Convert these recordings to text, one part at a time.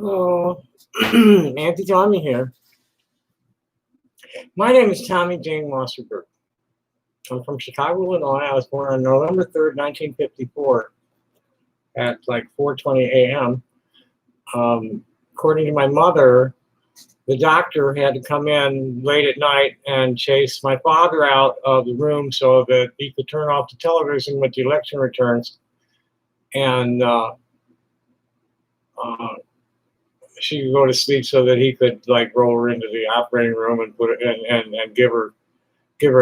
Hello, Auntie Tommy here. My name is Tommy Jane Wasserberg. I'm from Chicago, Illinois. I was born on November 3rd, 1954 at like 4:20 a.m. According to my mother, the doctor had to come in late at night and chase my father out of the room so that he could turn off the television with the election returns. And she could go to sleep so that he could like roll her into the operating room and put it and give her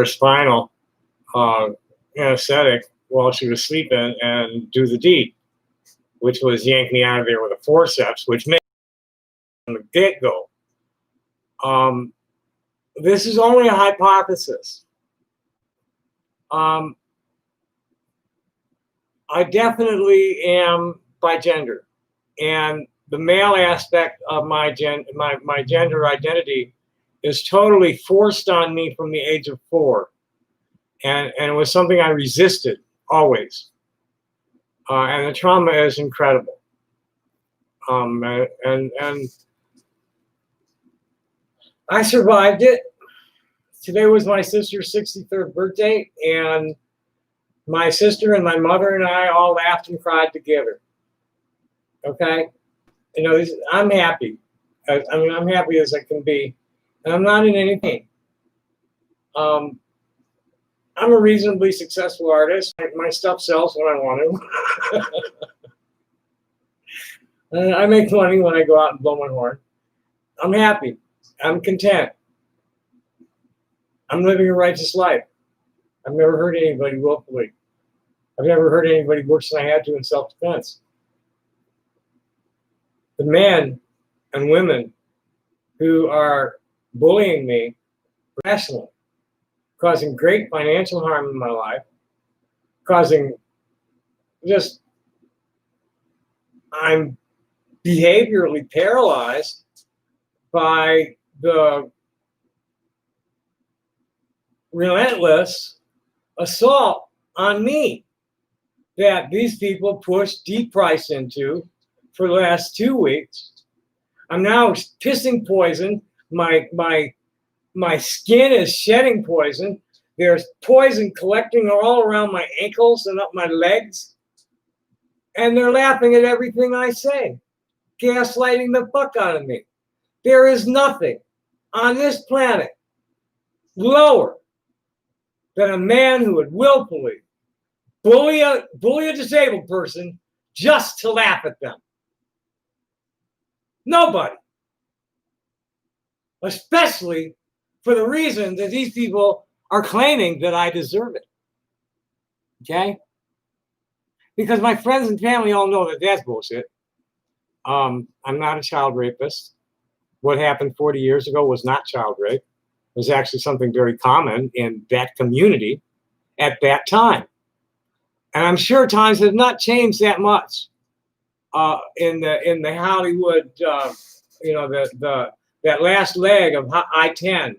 a spinal anesthetic while she was sleeping and do the deed, which was yank me out of there with a forceps, which made from the get-go. This is only a hypothesis. I definitely am bigender, and the male aspect of my gender identity is totally forced on me from the age of 4, and it was something I resisted always, and the trauma is incredible. And I survived it. Today was my sister's 63rd birthday, and my sister and my mother and I all laughed and cried together. Okay? You know, I'm happy. I'm happy as I can be, and I'm not in any pain. I'm a reasonably successful artist. My stuff sells when I want to. I make money when I go out and blow my horn. I'm happy. I'm content. I'm living a righteous life. I've never hurt anybody willfully. I've never hurt anybody worse than I had to in self-defense. The men and women who are bullying me rationally, causing great financial harm in my life, causing just, I'm behaviorally paralyzed by the relentless assault on me that these people pushed deep price into for the last 2 weeks. I'm now pissing poison. My skin is shedding poison. There's poison collecting all around my ankles and up my legs. And they're laughing at everything I say, gaslighting the fuck out of me. There is nothing on this planet lower than a man who would willfully bully a disabled person just to laugh at them. Nobody. Especially for the reason that these people are claiming that I deserve it. Okay? Because my friends and family all know that that's bullshit. I'm not a child rapist. What happened 40 years ago was not child rape. It was actually something very common in that community at that time. And I'm sure times have not changed that much in the Hollywood, that last leg of I-10,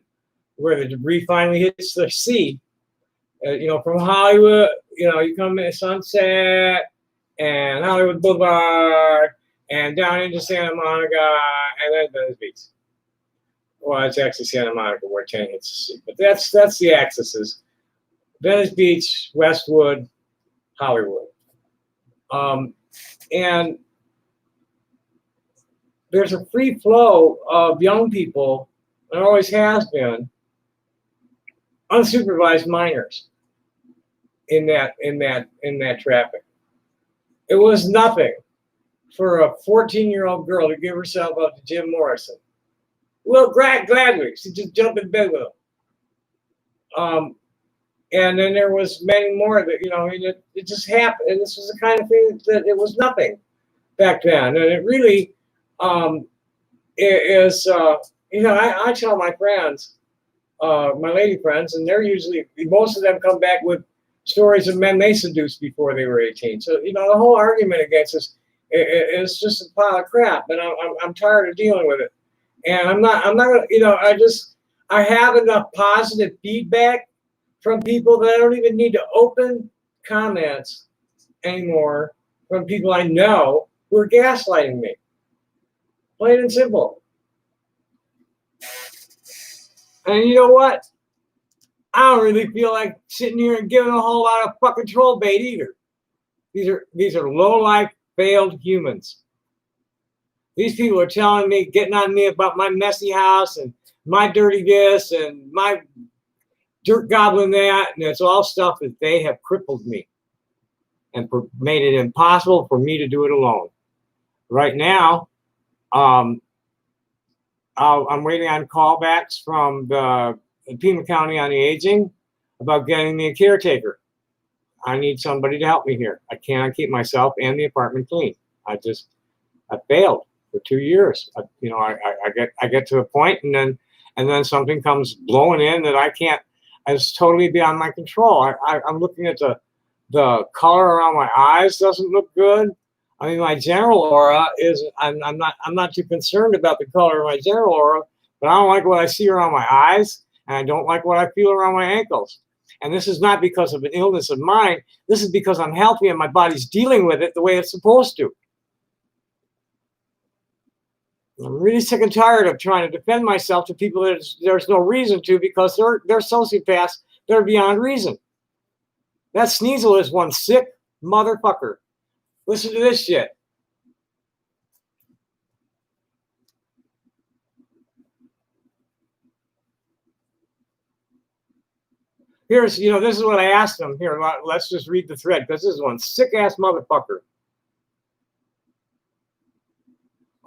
where the debris finally hits the sea. From Hollywood, you come to Sunset and Hollywood Boulevard and down into Santa Monica and then Venice Beach. Well, it's actually Santa Monica where 10 hits the sea, but that's the axes: Venice Beach, Westwood, Hollywood. And there's a free flow of young people, and always has been, unsupervised minors in that traffic. It was nothing for a 14-year-old girl to give herself up to Jim Morrison. Well, gladly, she just jumped in bed with him. And then there was many more that, it just happened. And this was the kind of thing that it was nothing back then. And it really is, I tell my friends, my lady friends, and they're usually, most of them come back with stories of men they seduced before they were 18. So, the whole argument against this is just a pile of crap. And I'm tired of dealing with it. And I'm not gonna, I have enough positive feedback from people that I don't even need to open comments anymore from people I know who are gaslighting me. Plain and simple. And you know what? I don't really feel like sitting here and giving a whole lot of fucking troll bait either. These are low-life, failed humans. These people are telling me, getting on me about my messy house and my dirty this and my dirt goblin that, and it's all stuff that they have crippled me and made it impossible for me to do it alone. Right now, I'm waiting on callbacks from the Pima County on the Aging about getting me a caretaker. I need somebody to help me here. I cannot keep myself and the apartment clean. I failed for 2 years. I get to a point, and then something comes blowing in that I can't. It's totally beyond my control. I'm looking at the color around my eyes doesn't look good. I mean, my general aura is. I'm not too concerned about the color of my general aura, but I don't like what I see around my eyes, and I don't like what I feel around my ankles. And this is not because of an illness of mine. This is because I'm healthy and my body's dealing with it the way it's supposed to. I'm really sick and tired of trying to defend myself to people that there's no reason to, because they're sociopaths. They're beyond reason. That Sneasel is one sick motherfucker. Listen to this shit. This is what I asked him. Here, let's just read the thread, because this is one sick-ass motherfucker.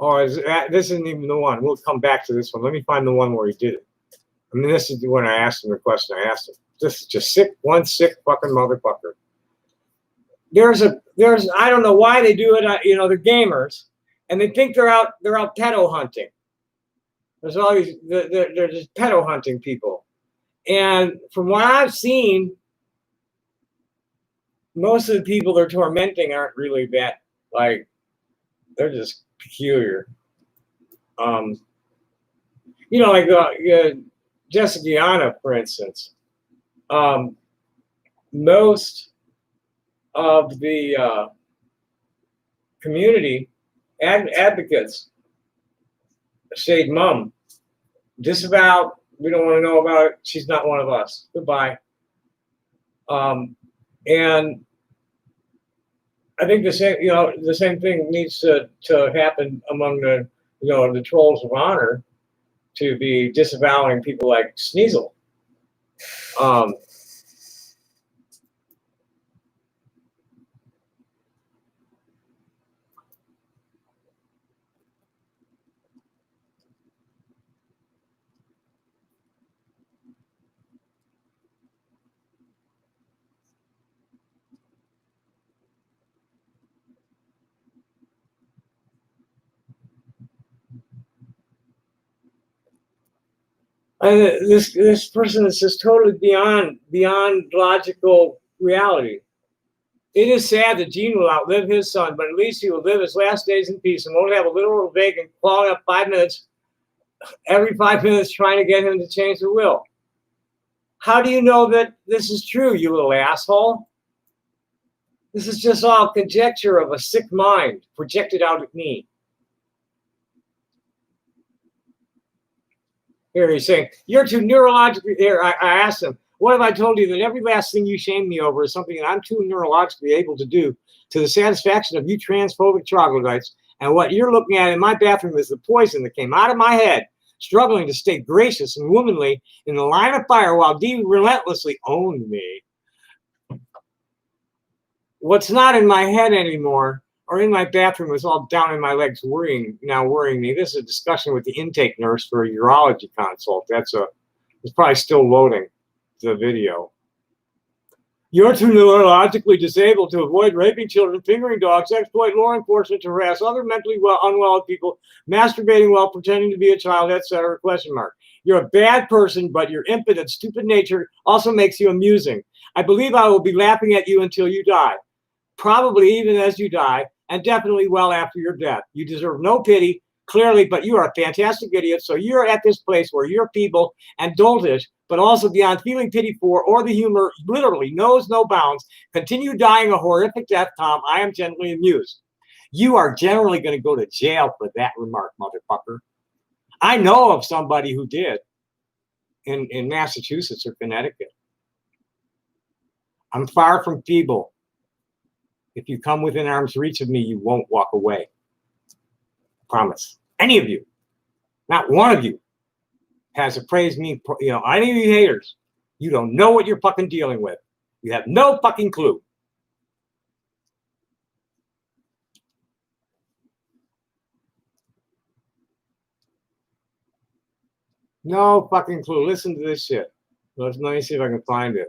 Oh, this isn't even the one. We'll come back to this one. Let me find the one where he did it. I mean, this is the one I asked him, the question I asked him. This is just one sick fucking motherfucker. There's I don't know why they do it. They're gamers, and they think they're out pedo hunting. There's all these, they're just pedo hunting people. And from what I've seen, most of the people they're tormenting aren't really that, like, they're just peculiar. Like Jessica Gianna, for instance. Most of the community advocates say, "Mom, disavow. We don't want to know about it. She's not one of us. Goodbye." And I think the same thing needs to happen among the trolls of honor, to be disavowing people like Sneasel. And this person is just totally beyond logical reality. It is sad that Gene will outlive his son, but at least he will live his last days in peace and won't have a literal Reagan calling up every 5 minutes trying to get him to change the will. How do you know that this is true, you little asshole? This is just all conjecture of a sick mind projected out at me. Here he's saying, "You're too neurologically." Here, I asked him, "What have I told you that every last thing you shame me over is something that I'm too neurologically able to do to the satisfaction of you transphobic troglodytes? And what you're looking at in my bathroom is the poison that came out of my head, struggling to stay gracious and womanly in the line of fire while D relentlessly owned me. What's not in my head anymore or in my bathroom is all down in my legs, worrying me." This is a discussion with the intake nurse for a urology consult. It's probably still loading the video. "You're too neurologically disabled to avoid raping children, fingering dogs, exploit law enforcement to harass other mentally unwell people, masturbating while pretending to be a child, etc. ? You're a bad person, but your impotent, stupid nature also makes you amusing. I believe I will be laughing at you until you die. Probably even as you die, and definitely well after your death. You deserve no pity, clearly, but you are a fantastic idiot, so you're at this place where you're feeble and doltish, but also beyond feeling pity for, or the humor literally knows no bounds. Continue dying a horrific death, Tom. I am gently amused. you are generally going to go to jail for that remark, motherfucker. I know of somebody who did in Massachusetts or Connecticut. I'm far from feeble. If you come within arm's reach of me, you won't walk away. I promise. Any of you, not one of you, has appraised me. Any of you haters, you don't know what you're fucking dealing with. You have no fucking clue. No fucking clue. Listen to this shit. Let me see if I can find it.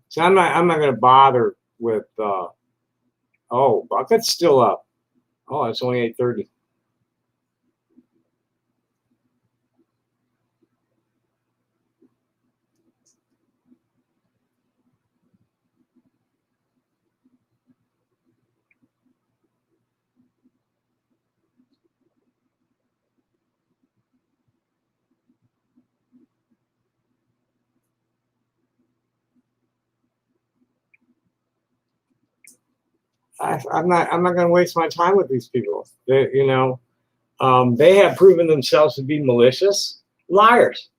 So I'm not gonna bother with oh, Bucket's still up. Oh, it's only 8:30. I'm not gonna waste my time with these people. They have proven themselves to be malicious liars.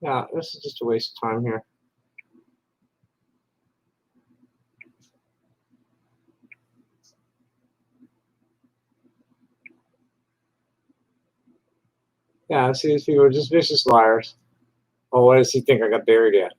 Yeah, this is just a waste of time here. Yeah, see, these people are just vicious liars. Oh, what does he think I got buried at?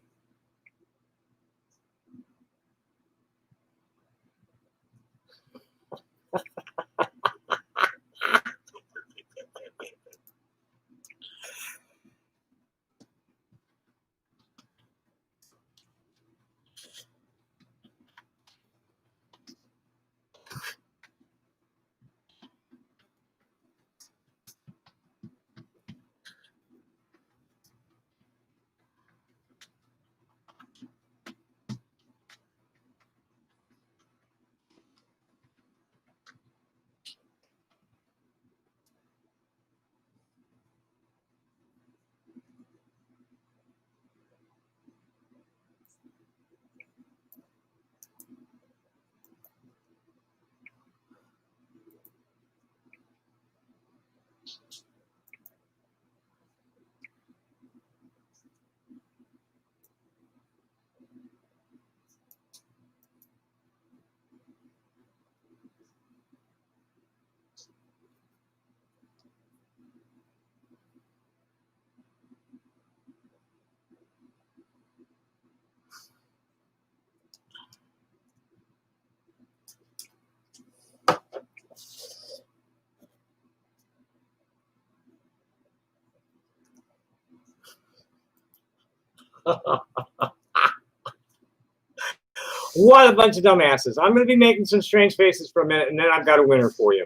What a bunch of dumbasses. I'm going to be making some strange faces for a minute, and then I've got a winner for you.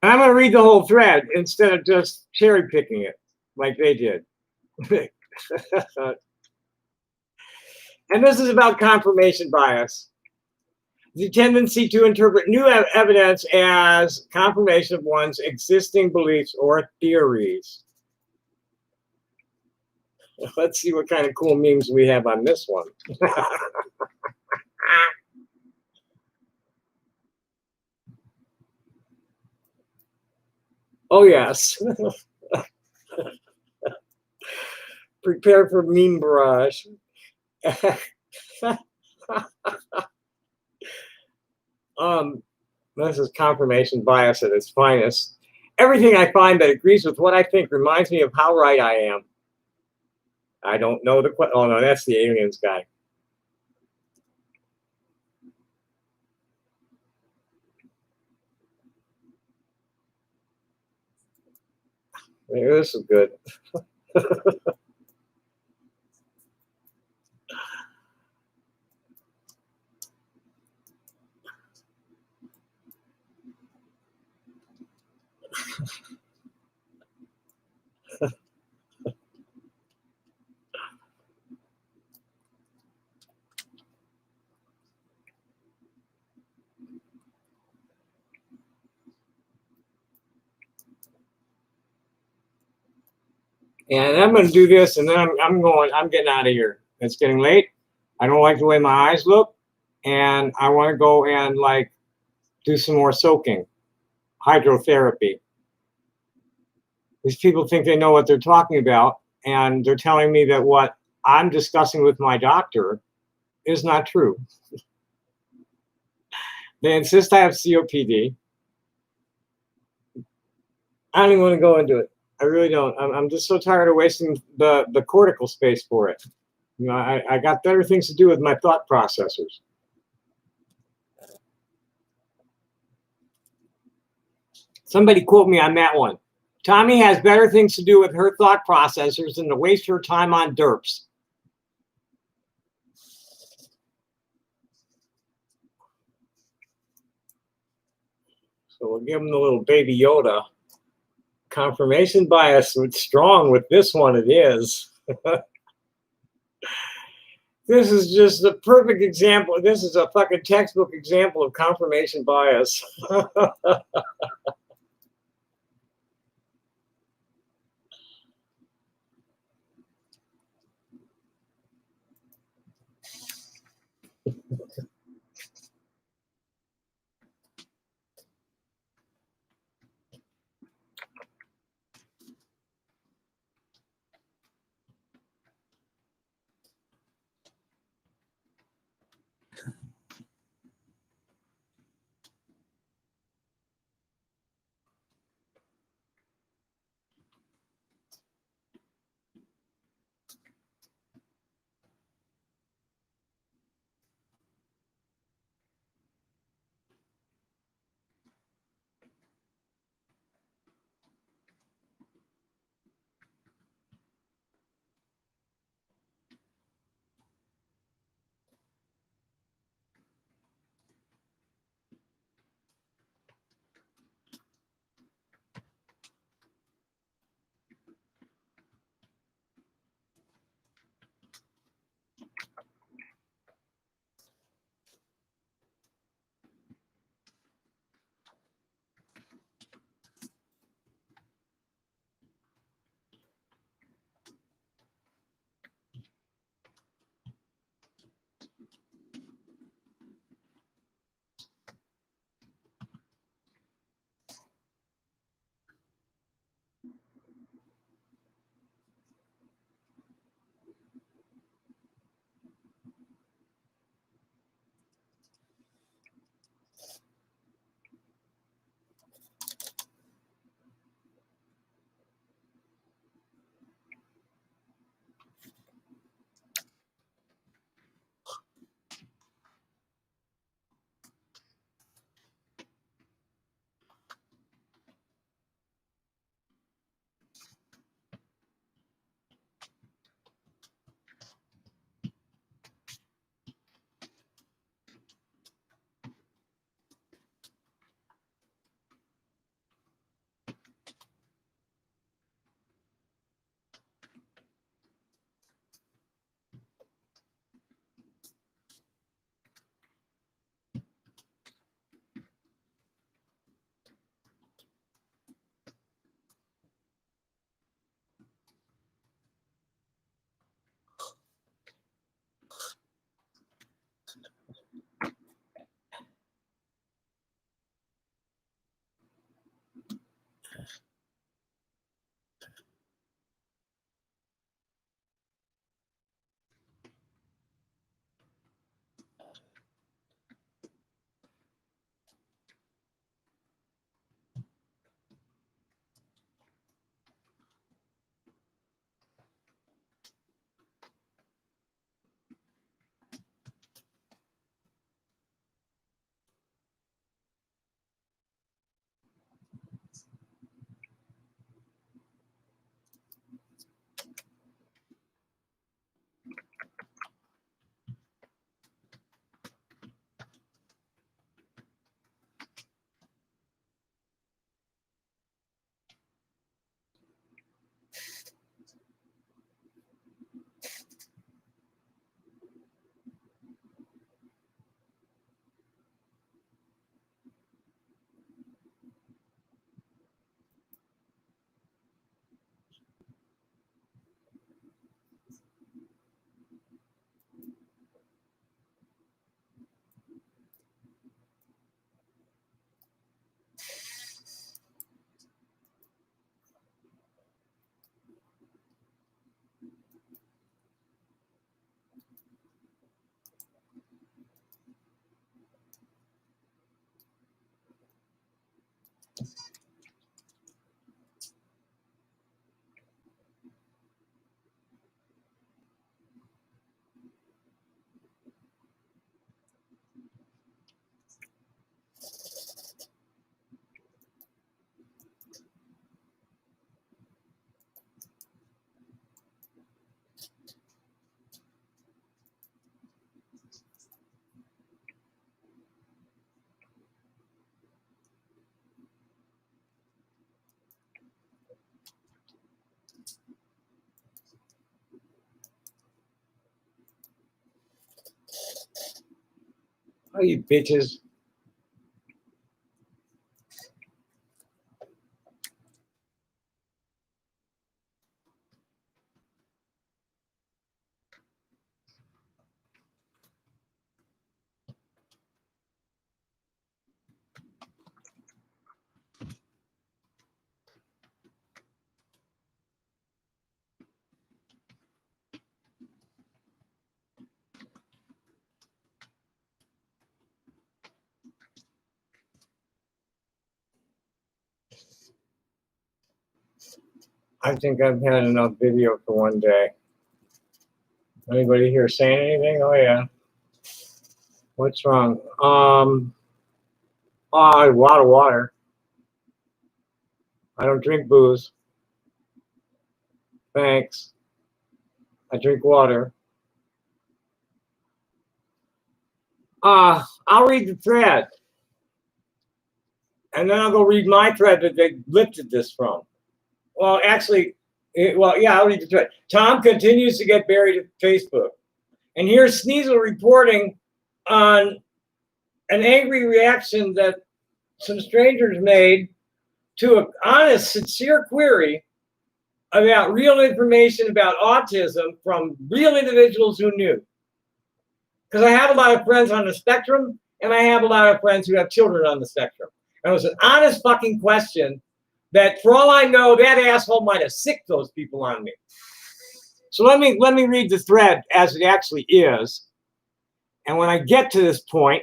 And I'm going to read the whole thread instead of just cherry picking it like they did. And this is about confirmation bias. The tendency to interpret new evidence as confirmation of one's existing beliefs or theories. Let's see what kind of cool memes we have on this one. Oh, yes. Prepare for meme barrage. This is confirmation bias at its finest. Everything I find that agrees with what I think reminds me of how right I am. I don't know the question. Oh, no, that's the aliens guy. Maybe this is good. And I'm going to do this, and then I'm getting out of here. It's getting late. I don't like the way my eyes look, and I want to go and like do some more soaking, hydrotherapy. These people think they know what they're talking about, and they're telling me that what I'm discussing with my doctor is not true. They insist I have COPD. I don't even want to go into it. I really don't. I'm just so tired of wasting the cortical space for it. You know, I got better things to do with my thought processors. Somebody quote me on that one. Tommy has better things to do with her thought processors than to waste her time on derps. So we'll give him the little baby Yoda. Confirmation bias, it's strong with this one, it is. This is just the perfect example. This is a fucking textbook example of confirmation bias. Oh, you bitches. I think I've had enough video for one day. Anybody here saying anything? Oh yeah. What's wrong? A lot of water. I don't drink booze. Thanks. I drink water. I'll read the thread. And then I'll go read my thread that they lifted this from. Well, actually, I'll read the thread. Tom continues to get buried at Facebook. And here's Sneasel reporting on an angry reaction that some strangers made to an honest, sincere query about real information about autism from real individuals who knew. Because I have a lot of friends on the spectrum, and I have a lot of friends who have children on the spectrum. And it was an honest fucking question that, for all I know, that asshole might have sicked those people on me. So let me read the thread as it actually is. And when I get to this point,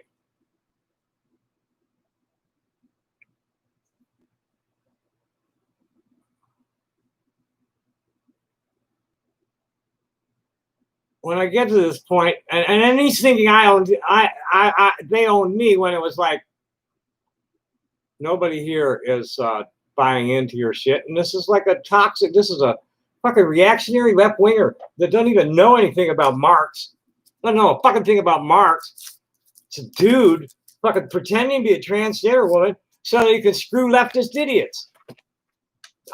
and then he's thinking they owned me, when it was like, nobody here is buying into your shit. And this is like this is a fucking reactionary left winger that doesn't even know anything about Marx. Doesn't know a fucking thing about Marx. It's a dude fucking pretending to be a transgender woman so that he can screw leftist idiots.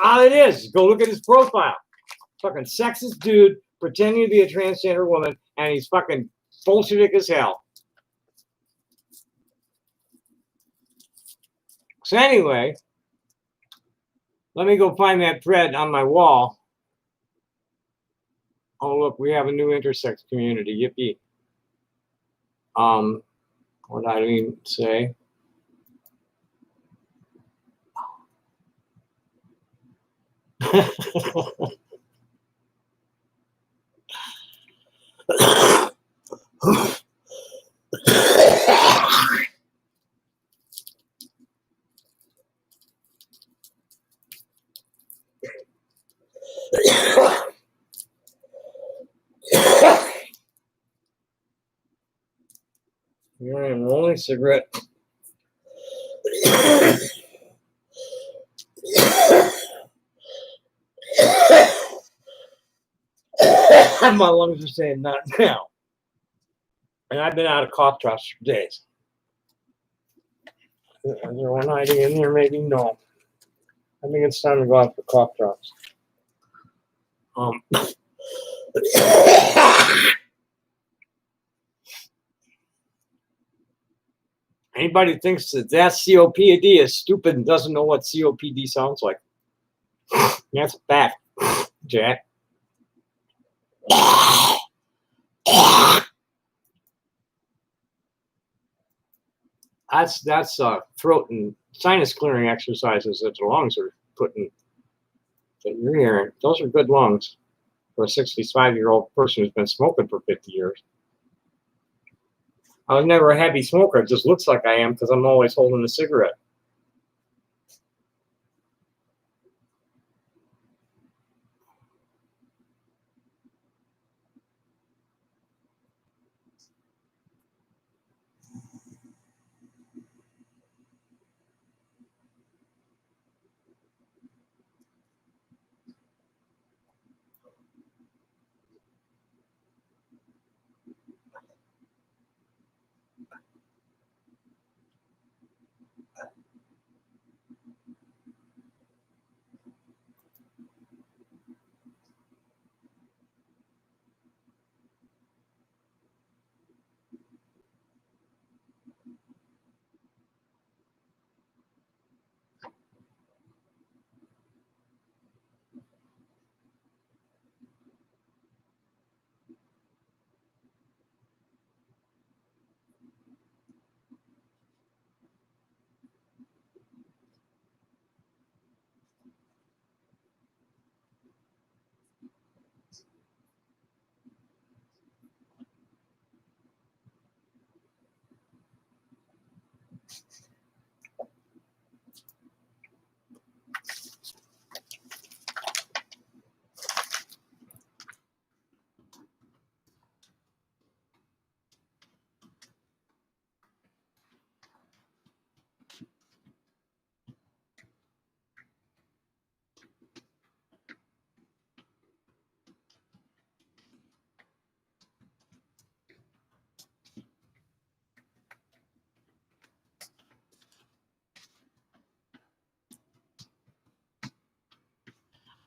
All it is. Go look at his profile. Fucking sexist dude pretending to be a transgender woman, and he's fucking Bolshevik as hell. So anyway, let me go find that thread on my wall. Oh, look, we have a new intersex community. Yippee. What did I even say? You're a rolling cigarette. My lungs are saying not now. And I've been out of cough drops for days. Is there one hiding in here? Maybe no. I think it's time to go out for cough drops. Anybody thinks that COPD is stupid and doesn't know what COPD sounds like? That's a fact, Jack. That's throat and sinus clearing exercises that the lungs are putting that you're hearing. Those are good lungs for a 65-year-old person who's been smoking for 50 years. I was never a heavy smoker. It just looks like I am because I'm always holding a cigarette.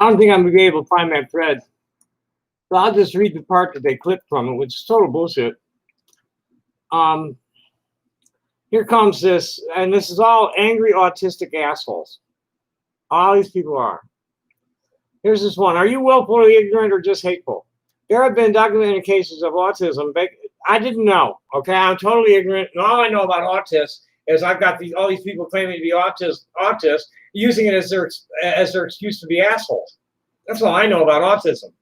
I don't think I'm going to be able to find that thread. So I'll just read the part that they clipped from it, which is total bullshit. Here comes this, and this is all angry autistic assholes. All these people are. Here's this one. Are you willfully ignorant or just hateful? There have been documented cases of autism. I didn't know. Okay, I'm totally ignorant, and all I know about autists is I've got all these people claiming to be autists, using it as their excuse to be assholes. That's all I know about autism.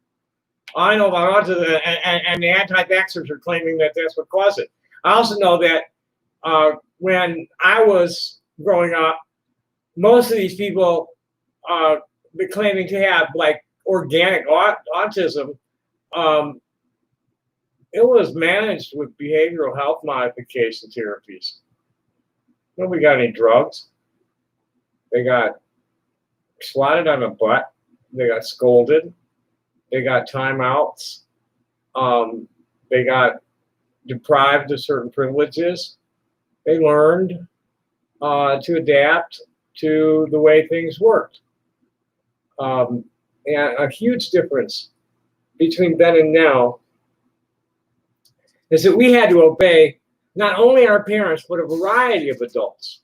I know about autism, and the anti-vaxxers are claiming that that's what caused it. I also know that when I was growing up, most of these people be claiming to have like organic autism. It was managed with behavioral health modification therapies. Nobody got any drugs. They got swatted on the butt. They got scolded. They got timeouts. They got deprived of certain privileges. They learned to adapt to the way things worked. And a huge difference between then and now is that we had to obey not only our parents, but a variety of adults,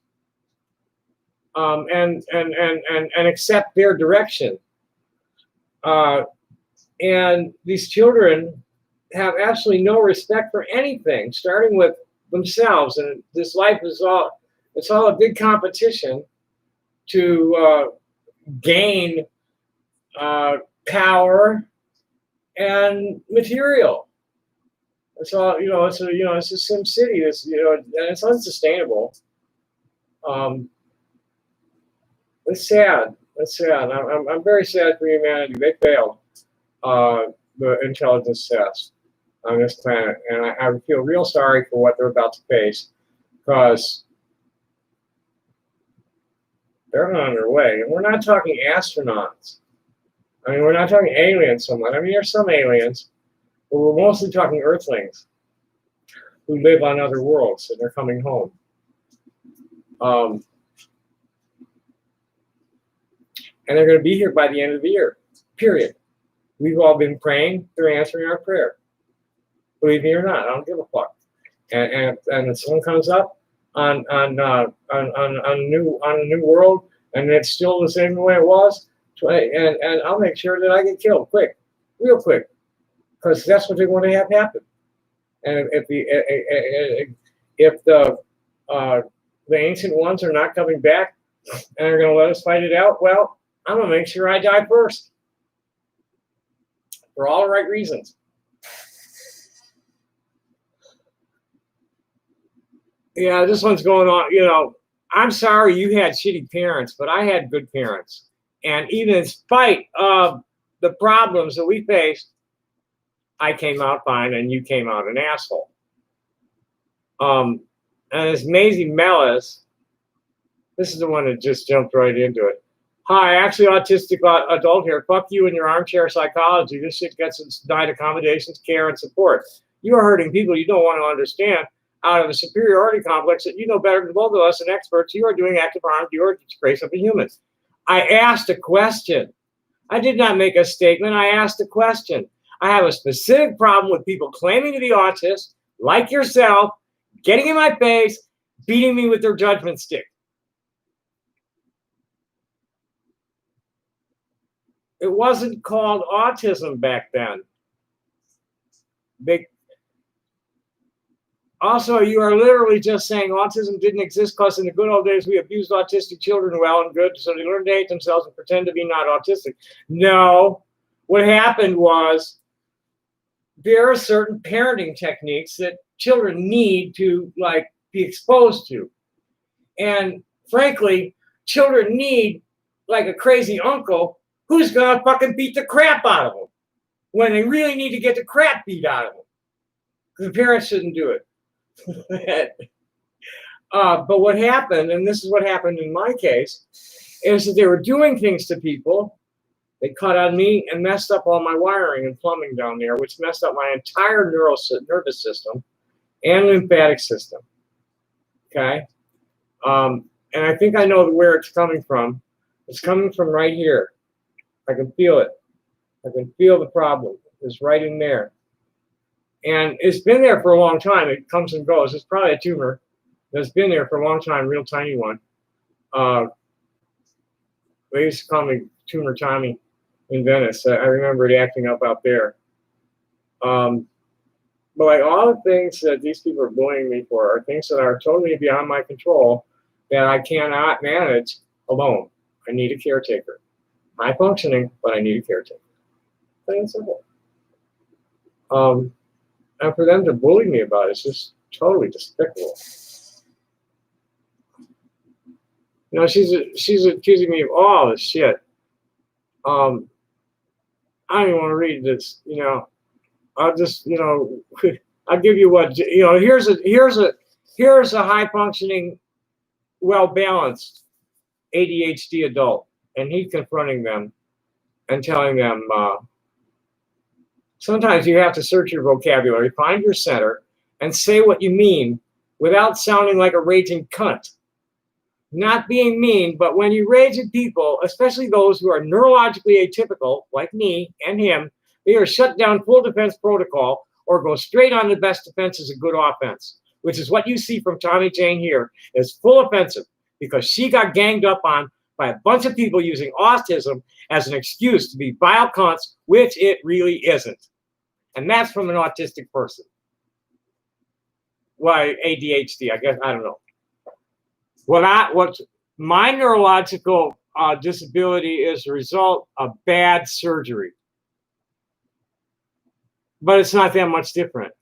and accept their direction. And these children have absolutely no respect for anything, starting with themselves. And this life is it's all a big competition to gain power and material. It's all, it's a Sim City. It's, and it's unsustainable. It's sad. It's sad. I'm very sad for humanity. They failed the intelligence test on this planet, and I feel real sorry for what they're about to face, because they're on their way. And we're not talking astronauts. I mean, we're not talking aliens so much. I mean, there's some aliens, but we're mostly talking Earthlings who live on other worlds, and they're coming home. And they're going to be here by the end of the year, period. We've all been praying. They're answering our prayer. Believe me or not, I don't give a fuck. And if someone comes up on a new world, and it's still the same way it was, and I'll make sure that I get killed quick, real quick, because that's what they want to have happen. And if the ancient ones are not coming back and are going to let us fight it out, well, I'm going to make sure I die first, for all the right reasons. Yeah, this one's going on. I'm sorry you had shitty parents, but I had good parents. And even in spite of the problems that we faced, I came out fine and you came out an asshole. And this Maisie Mellis, this is the one that just jumped right into it. Hi, actually autistic adult here. Fuck you and your armchair psychology. This shit gets denied accommodations, care, and support. You are hurting people you don't want to understand out of a superiority complex that you know better than both of us and experts. You are doing active harm to your disgrace of a human. I asked a question. I did not make a statement. I asked a question. I have a specific problem with people claiming to be autists, like yourself, getting in my face, beating me with their judgment stick. It wasn't called autism back then. Also, you are literally just saying autism didn't exist because in the good old days we abused autistic children well and good, so they learned to hate themselves and pretend to be not autistic. No, what happened was there are certain parenting techniques that children need to be exposed to. And frankly, children need like a crazy uncle who's gonna fucking beat the crap out of them when they really need to get the crap beat out of them. The parents shouldn't do it. But what happened, and this is what happened in my case, is that they were doing things to people. They cut on me and messed up all my wiring and plumbing down there, which messed up my entire nervous system and lymphatic system. Okay? And I think I know where it's coming from. It's coming from right here. I can feel it. I can feel the problem. It's right in there. And it's been there for a long time. It comes and goes. It's probably a tumor that's been there for a long time, real tiny one. They used to call me Tumor Tommy in Venice. I remember it acting up out there. But like all the things that these people are bullying me for are things that are totally beyond my control that I cannot manage alone. I need a caretaker. High functioning, but I need a caretaker. Plain and simple. And for them to bully me about it, it's just totally despicable. You know, she's accusing me of all this shit. I don't even want to read this. You know, I'll just, you know, I'll give you what, you know. Here's a high functioning, well balanced ADHD adult, and he's confronting them and telling them. Sometimes you have to search your vocabulary, find your center, and say what you mean without sounding like a raging cunt. Not being mean, but when you rage at people, especially those who are neurologically atypical, like me and him, they are shut down full defense protocol or go straight on the best defense is a good offense, which is what you see from Tommy Jane here, is full offensive because she got ganged up on by a bunch of people using autism as an excuse to be vile cunts, which it really isn't. And that's from an autistic person. Why ADHD? I guess, I don't know. What my neurological disability is a result of bad surgery. But it's not that much different.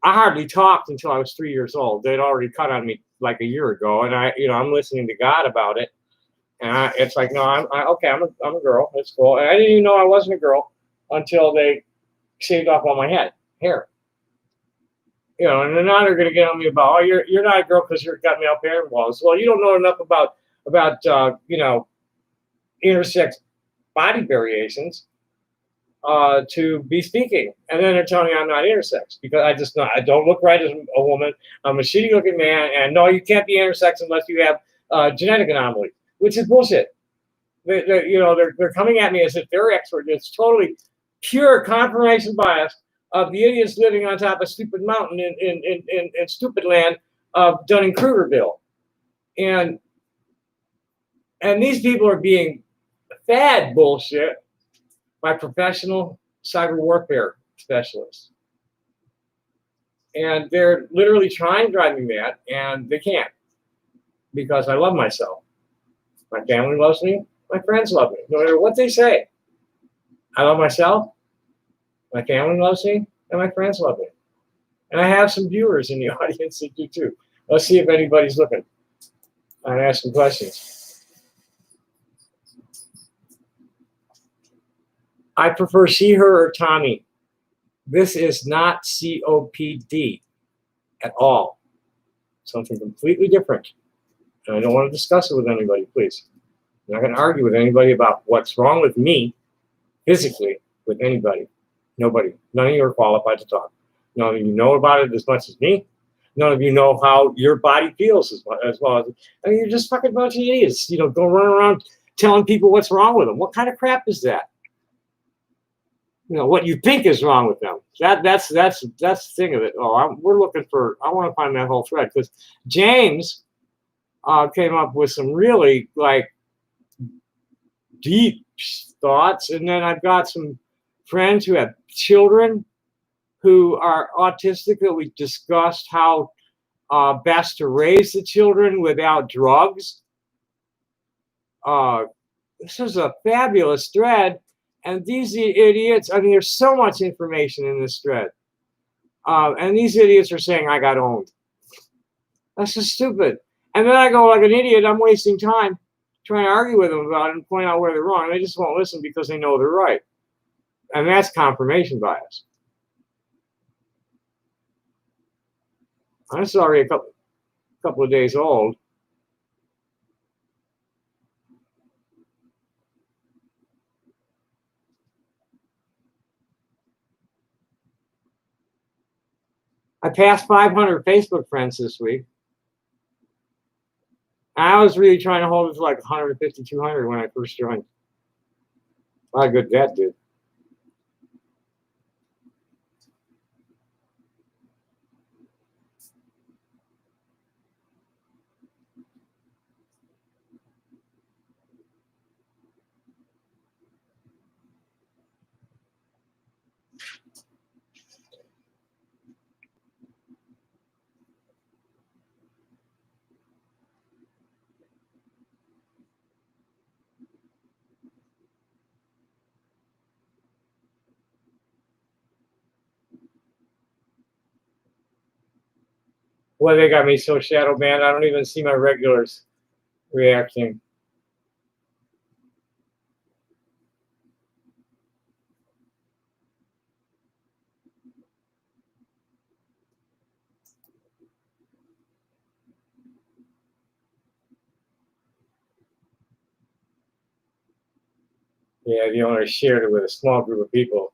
I hardly talked until I was 3 years old. They'd already cut on me like a year ago, and I'm listening to God about it, and it's like, no, I'm a girl. It's cool. And I didn't even know I wasn't a girl until they shaved off all my hair. You know, and then now they're going to get on me about, oh, you're not a girl because you've got male parent walls. Well, you don't know enough about you know, intersex body variations to be speaking. And then they're telling me I'm not intersex because I don't look right as a woman. I'm a shitty looking man, and no, you can't be intersex unless you have genetic anomaly, which is bullshit. They're coming at me as if they're expert. It's totally pure confirmation bias of the idiots living on top of stupid mountain in stupid land of Dunning-Krugerville. And these people are being fed bullshit by professional cyber warfare specialists. And they're literally trying to drive me mad, and they can't because I love myself. My family loves me. My friends love me, no matter what they say. I love myself. My family loves me, and my friends love me. And I have some viewers in the audience that do too. Let's see if anybody's looking. I'm asking questions. I prefer she, her, or Tommy. This is not COPD at all. Something completely different. And I don't want to discuss it with anybody, please. I'm not going to argue with anybody about what's wrong with me physically with anybody. Nobody. None of you are qualified to talk. None of you know about it as much as me. None of you know how your body feels as well as. I mean, you're just fucking bunch of idiots. You know, go run around telling people what's wrong with them. What kind of crap is that? You know, what you think is wrong with them. That's the thing of it. We're looking for. I want to find that whole thread because James came up with some really like deep thoughts, and then I've got some friends who have children who are autistic that we discussed how best to raise the children without drugs. This is a fabulous thread, and these idiots, I mean, there's so much information in this thread, and these idiots are saying I got owned. That's just stupid. And then I go like an idiot. I'm wasting time trying to argue with them about it and point out where they're wrong. They just won't listen because they know they're right. And that's confirmation bias. It's already a couple of days old. I passed 500 Facebook friends this week. I was really trying to hold it to like 150, 200 when I first joined. A lot of good that did. Well, they got me so shadow banned, I don't even see my regulars reacting. Yeah, the owner shared it with a small group of people.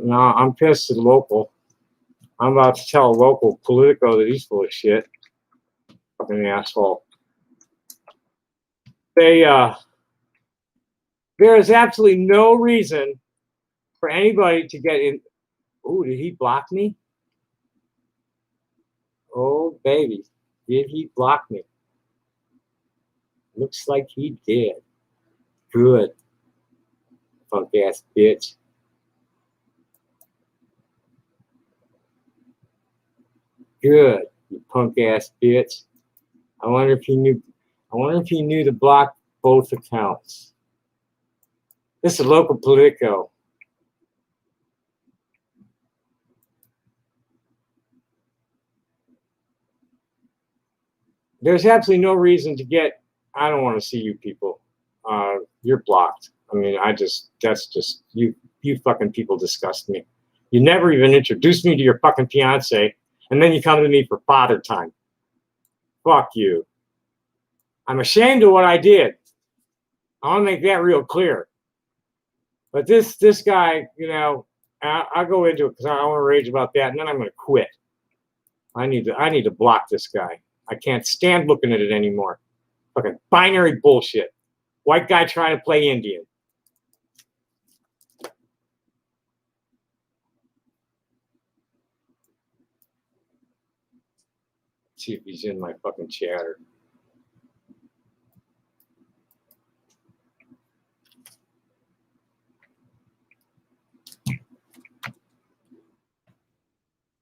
No, I'm pissed at local. I'm about to tell a local Politico that he's full of shit. Fucking asshole. There is absolutely no reason for anybody to get in. Oh, did he block me? Oh, baby. Did he block me? Looks like he did. Good. Punk ass bitch. Good, you punk ass bitch. I wonder if he knew to block both accounts. This is a local Politico. There's absolutely no reason to get. I don't want to see you people. You're blocked. I mean, that's just you. You fucking people disgust me. You never even introduced me to your fucking fiance, and then you come to me for father time. Fuck you. I'm ashamed of what I did. I want to make that real clear. But this guy, you know, I'll go into it because I want to rage about that, and then I'm going to quit. I need to block this guy. I can't stand looking at it anymore. Fucking binary bullshit. White guy trying to play Indian. Let's see if he's in my fucking chatter.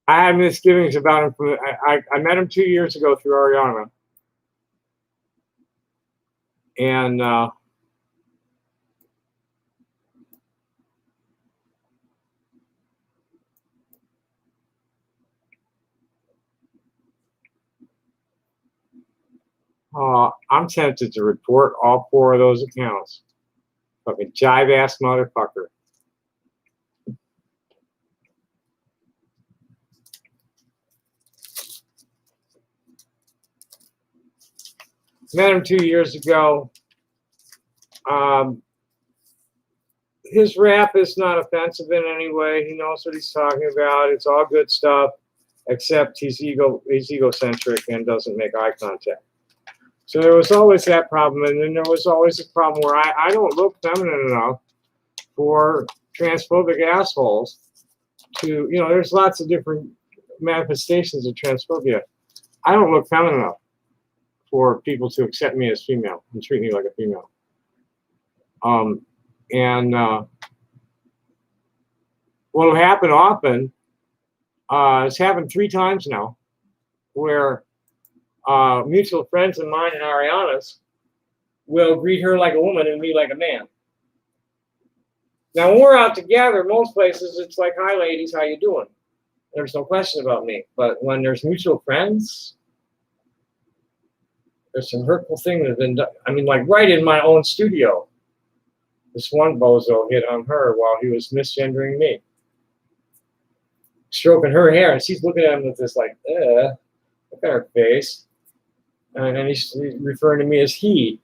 I had misgivings about him. I met him 2 years ago through Ariana. And I'm tempted to report all 4 of those accounts. Fucking jive ass motherfucker. Met him 2 years ago. His rap is not offensive in any way. He knows what he's talking about. It's all good stuff, except he's egocentric and doesn't make eye contact. So there was always that problem, and then there was always a problem where I don't look feminine enough for transphobic assholes to, you know, there's lots of different manifestations of transphobia. I don't look feminine enough for people to accept me as female and treat me like a female. What'll happen often, it's happened 3 times now, where mutual friends of mine and Ariana's will greet her like a woman and me like a man. Now, when we're out together, most places it's like, "Hi, ladies, how you doing?" There's no question about me. But when there's mutual friends, there's some hurtful thing that have been done. I mean, like right in my own studio, this one bozo hit on her while he was misgendering me, stroking her hair, and she's looking at him with this like, look at her face, and he's referring to me as he.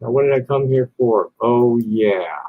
Now, what did I come here for? Oh, yeah.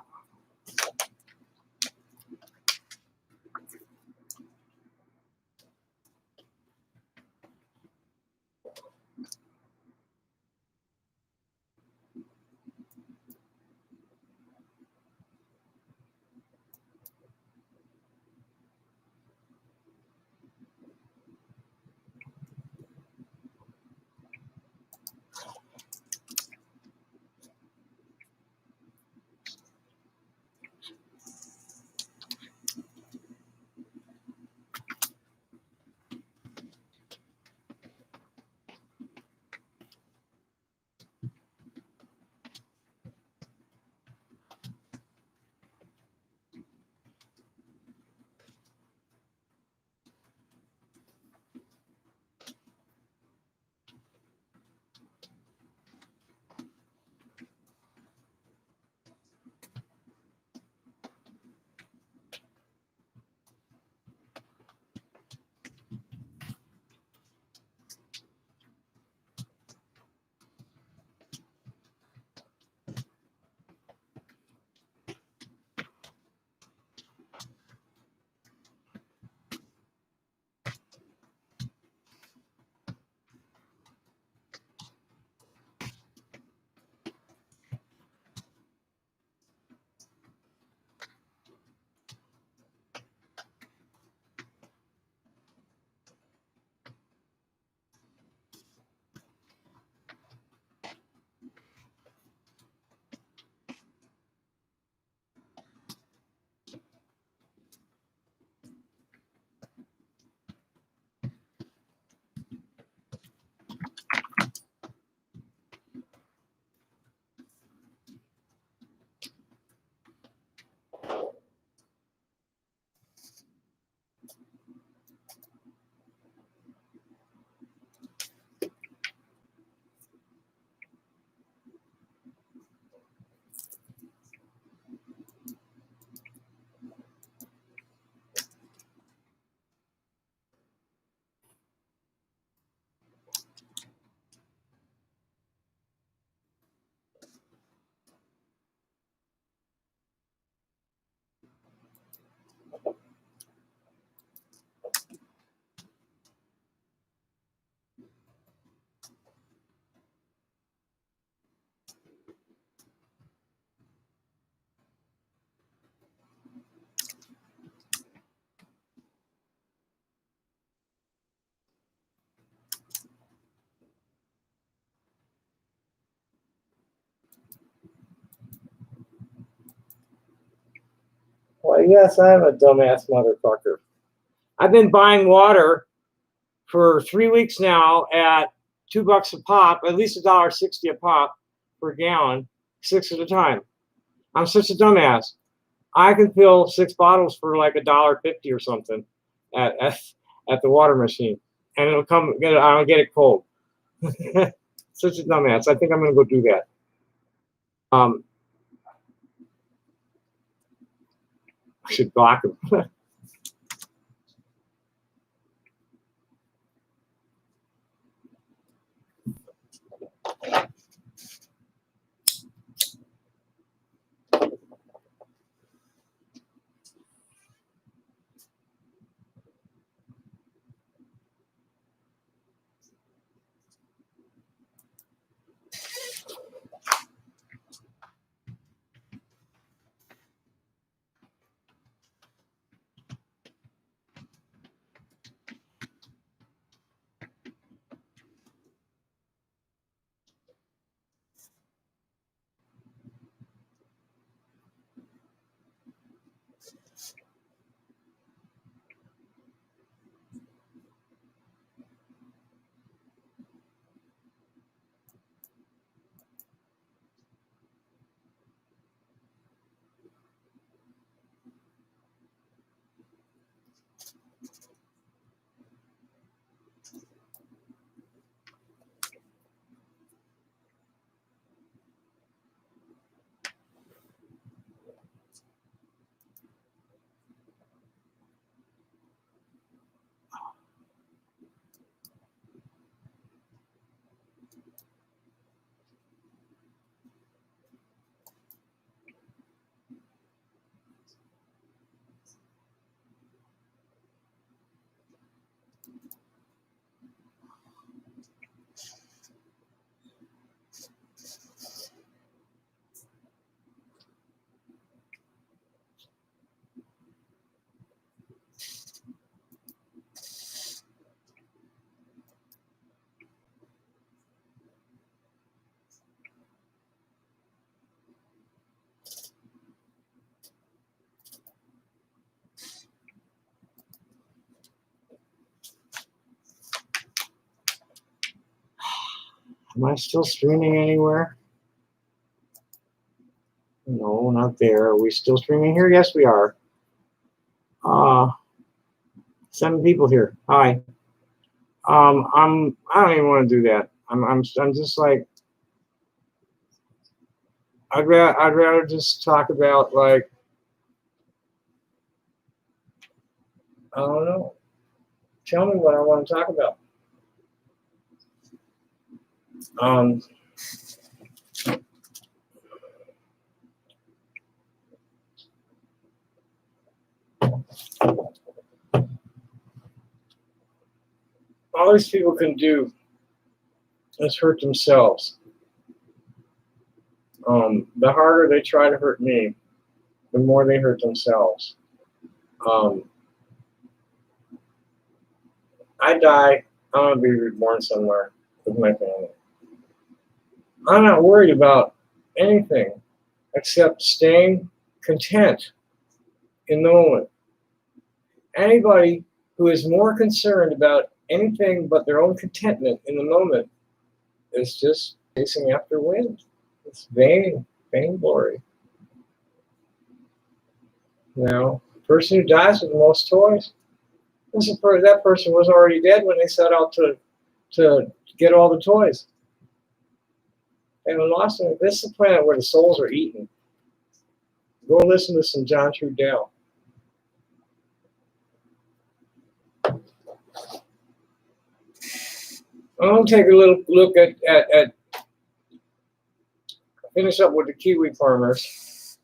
Well, yes, I'm a dumbass motherfucker. I've been buying water for 3 weeks now at $2 a pop, at least $1.60 a pop per gallon, 6 at a time. I'm such a dumbass. I can fill 6 bottles for like $1.50 or something at the water machine, and it'll come. I'll get it cold. Such a dumbass. I think I'm gonna go do that. I should block him. Am I still streaming anywhere? No, not there. Are we still streaming here? Yes, we are. 7 people here. Hi. I don't even want to do that. I'm just like, I'd rather just talk about, like, I don't know. Tell me what I want to talk about. All these people can do is hurt themselves. The harder they try to hurt me, the more they hurt themselves. I die, I'm going to be reborn somewhere with my family. I'm not worried about anything except staying content in the moment. Anybody who is more concerned about anything but their own contentment in the moment is just chasing after wind. It's vainglory. Now, the person who dies with the most toys, that person was already dead when they set out to get all the toys. They haven't lost them. This is the planet where the souls are eaten. Go listen to some John Trudell. I'm going to take a little look at finish up with the kiwi farmers.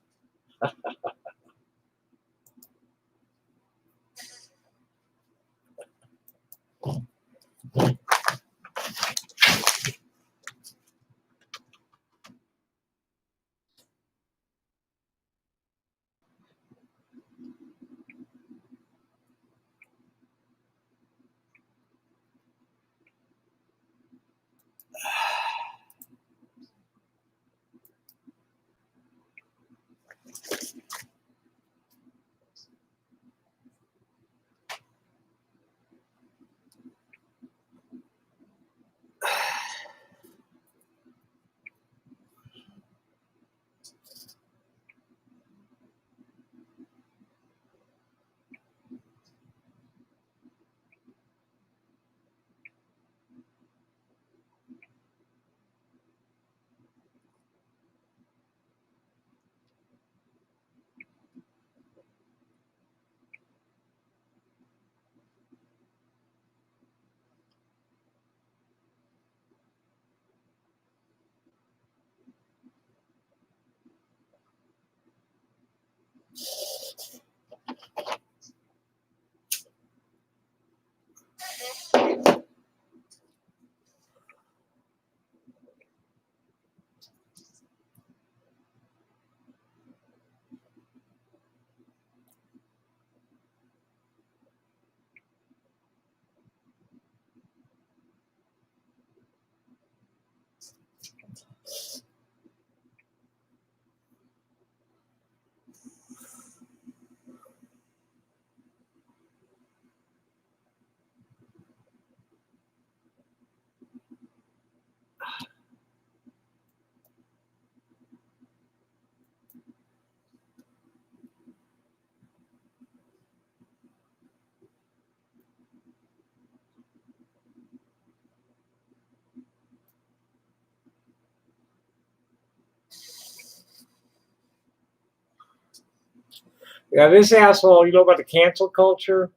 Yeah, this asshole, you know about the cancel culture?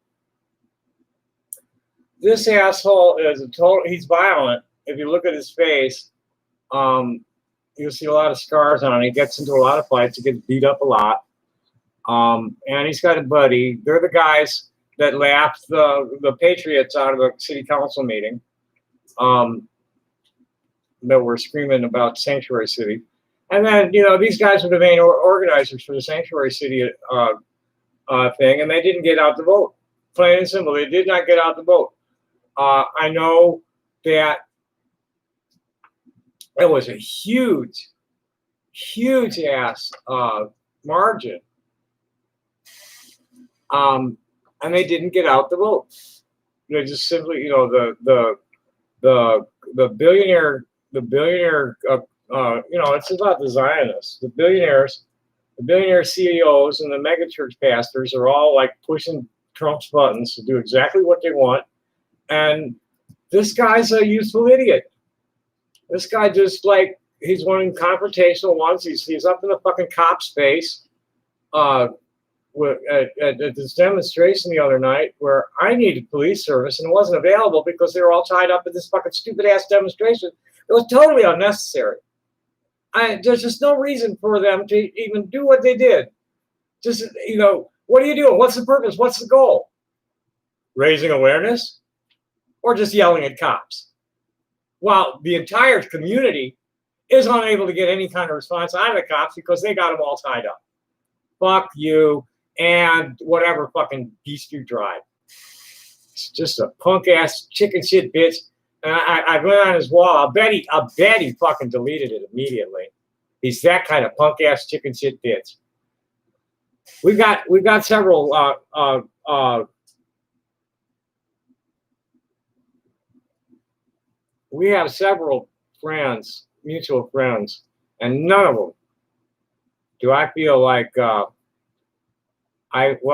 This asshole is a total, he's violent. If you look at his face, you'll see a lot of scars on it. He gets into a lot of fights. He gets beat up a lot. And he's got a buddy. They're the guys that laughed the Patriots out of a city council meeting that were screaming about Sanctuary City. And then, these guys were the main organizers for the Sanctuary City thing, and they didn't get out the vote. Plain and simple, they did not get out the vote. I know that it was a huge ass margin, and they didn't get out the vote. They just simply, the billionaire, the billionaire, it's about the Zionists. The billionaire CEOs and the megachurch pastors are all like pushing Trump's buttons to do exactly what they want. And this guy's a useful idiot. This guy just like, he's one of the confrontational ones. He's up in the fucking cop's face at this demonstration the other night where I needed police service and it wasn't available because they were all tied up at this fucking stupid ass demonstration. It was totally unnecessary. There's just no reason for them to even do what they did. Just, what are you doing? What's the purpose? What's the goal? Raising awareness? Or just yelling at cops? While the entire community is unable to get any kind of response out of the cops because they got them all tied up. Fuck you and whatever fucking beast you drive. It's just a punk ass chicken shit bitch. And I went on his wall. I'll bet he fucking deleted it immediately. He's that kind of punk ass chicken shit bitch. We've got several we have several friends, mutual friends, and none of them do I feel like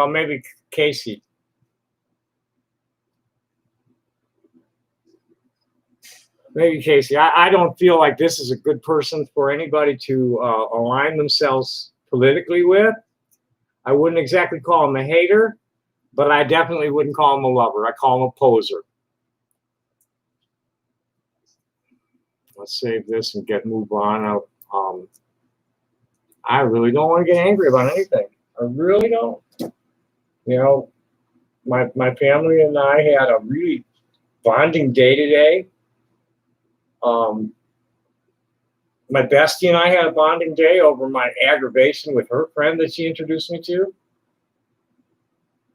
maybe Casey. Maybe Casey. I don't feel like this is a good person for anybody to align themselves politically with. I wouldn't exactly call him a hater, but I definitely wouldn't call him a lover. I call him a poser. Let's save this and move on. I really don't want to get angry about anything. I really don't. My family and I had a really bonding day today. My bestie and I had a bonding day over my aggravation with her friend that she introduced me to.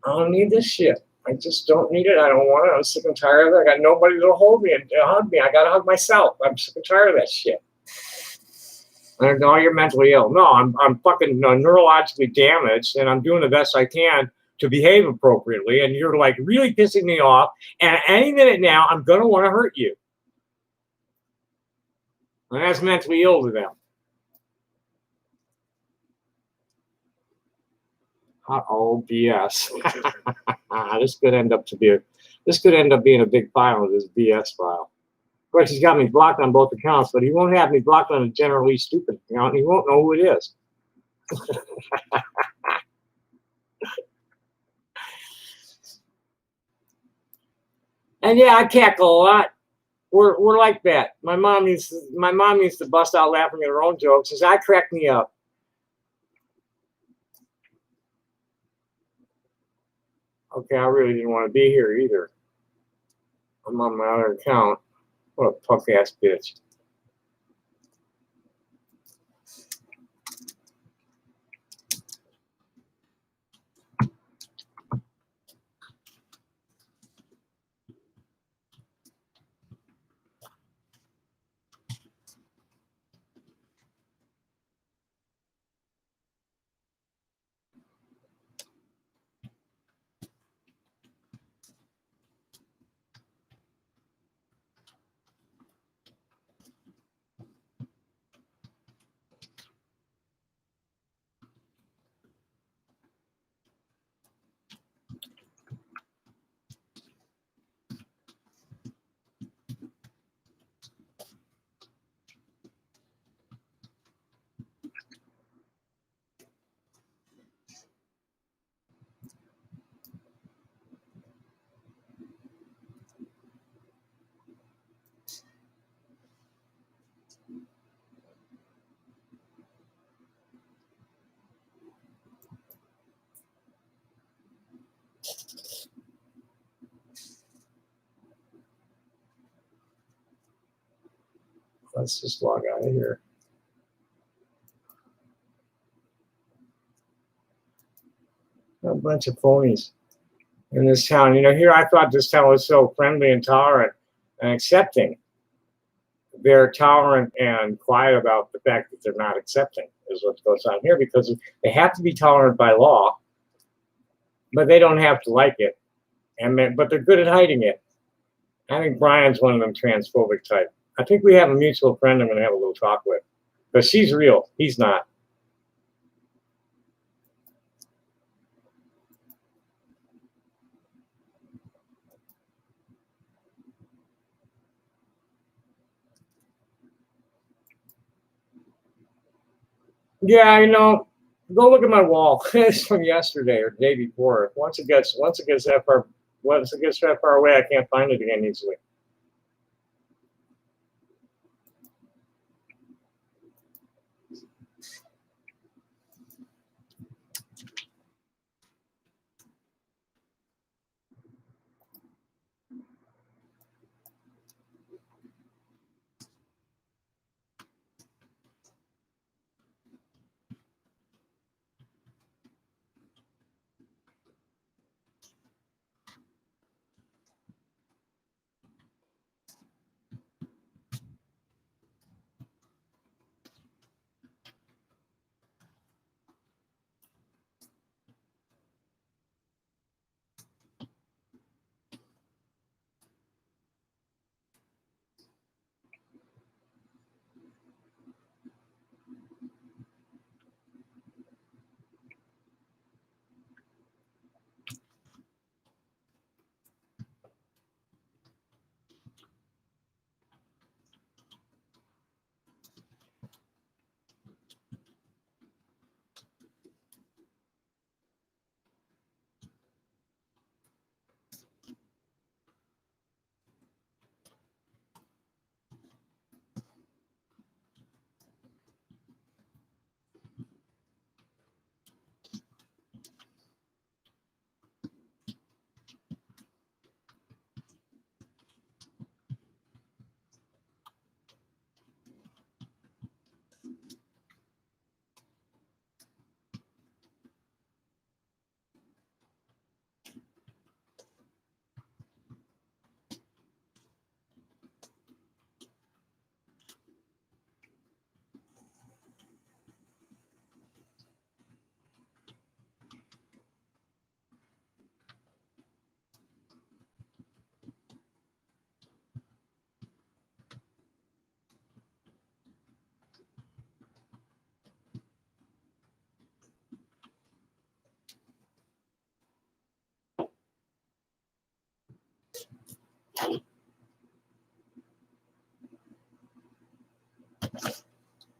I don't need this shit. I just don't need it. I don't want it. I'm sick and tired of it. I got nobody to hold me and hug me. I got to hug myself. I'm sick and tired of that shit. No, you're mentally ill. No, I'm fucking neurologically damaged, and I'm doing the best I can to behave appropriately. And you're like really pissing me off. And any minute now, I'm gonna want to hurt you. And that's mentally ill to them. Oh, BS. This could end up being a big file, this BS file. Of course, he's got me blocked on both accounts, but he won't have me blocked on a generally stupid account, and he won't know who it is. And yeah, I cackle a lot. We're like that. My mom used to bust out laughing at her own jokes. Says I crack me up. Okay, I really didn't want to be here either. I'm on my other account. What a punk ass bitch. Let's just log out of here. A bunch of phonies in this town. Here I thought this town was so friendly and tolerant and accepting. They're tolerant and quiet about the fact that they're not accepting is what goes on here, because they have to be tolerant by law, but they don't have to like it. But they're good at hiding it. I think Brian's one of them transphobic type I think we have a mutual friend I'm going to have a little talk with. But she's real. He's not. Yeah, go look at my wall. It's from yesterday or the day before. Once it gets that far away, I can't find it again easily.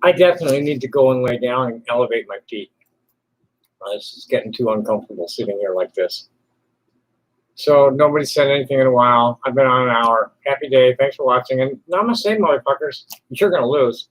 I definitely need to go and lay down and elevate my feet. This is getting too uncomfortable sitting here like this. So nobody said anything in a while. I've been on an hour. Happy day. Thanks for watching. And namaste, motherfuckers. You're going to lose.